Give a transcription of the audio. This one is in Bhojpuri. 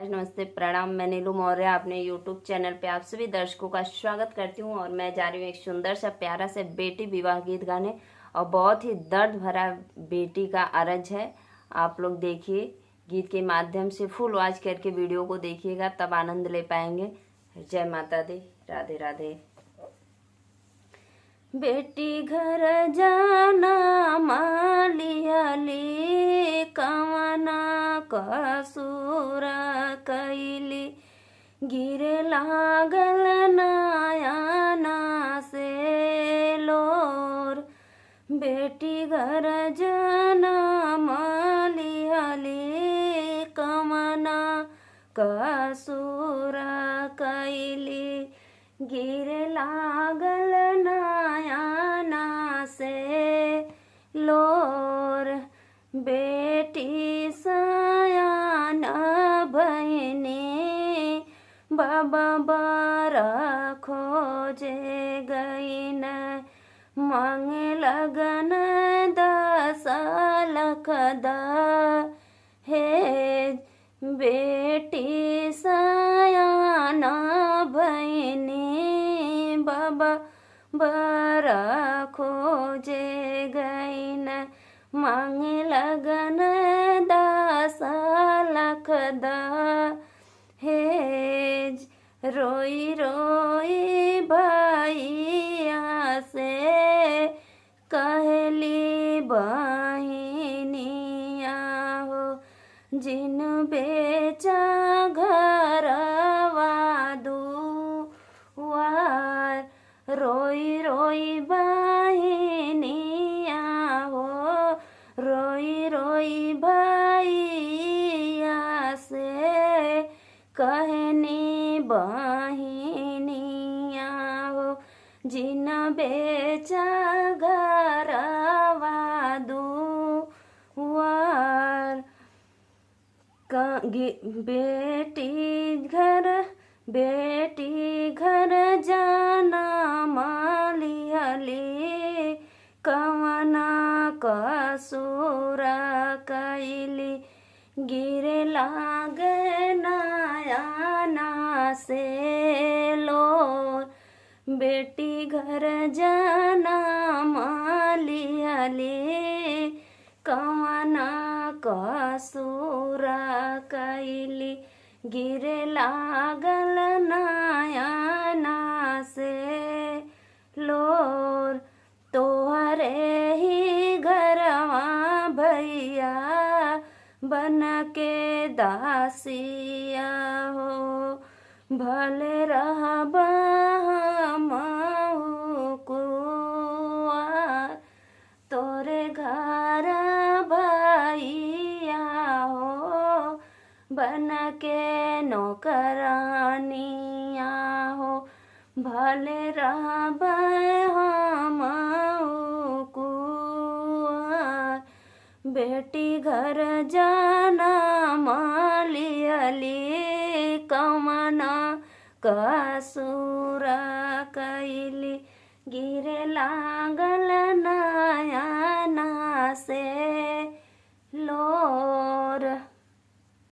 नमस्ते, प्रणाम। मैं नीलू मौर्य अपने यूट्यूब चैनल पे आप सभी दर्शकों का स्वागत करती हूँ। और मैं जा रही हूँ एक सुंदर सा प्यारा सा बेटी विवाह गीत गाने, और बहुत ही दर्द भरा बेटी का अरज है। आप लोग देखिए, गीत के माध्यम से फुल वॉच करके वीडियो को देखिएगा, तब आनंद ले पाएंगे। जय माता दी, राधे राधे। बेटी घर जाना मालियाली कवना कसूर कैली, गिरे लागल नयना से लोर। बेटी घर जाना मालियाली कवना कसूर कैली, गिरे लागल नयना से लोर। बेटी सयान बहिनी बाबा बारा खोजे गईन, मांगे लगन 10 लाख दहेज। बेटी सयान बहिनी बाबा बारा खोजे गईन, मांगे लगन 10 लाख दहेज। रोई रोई भैया से कहली बहिनिया हो, जिन बेचा घरवा दुआर। रोई रोई बहिनिया हो, रोई रोई भैया से कहनी बहिनिया हो, जिन बेचा घरवा दुआर। बेटी घर जाना मालियाली कवना कसूर कैली, गिरे लागे नयना से लोर। बेटी घर जाना मालियाली कवना कसूर कैली, गिरे लागल नयना से लोर। तोहरे ही घरवा भैया बन के दासिया हो, भले रहबा हमहु कुंवार। तोरे घर भैया हो, बन के नौकरानिया हो, भले रहबा हमहु कुंवार। बेटी घर जाना मालियाली कवना कसूर कैली, गिरे लागल नयना से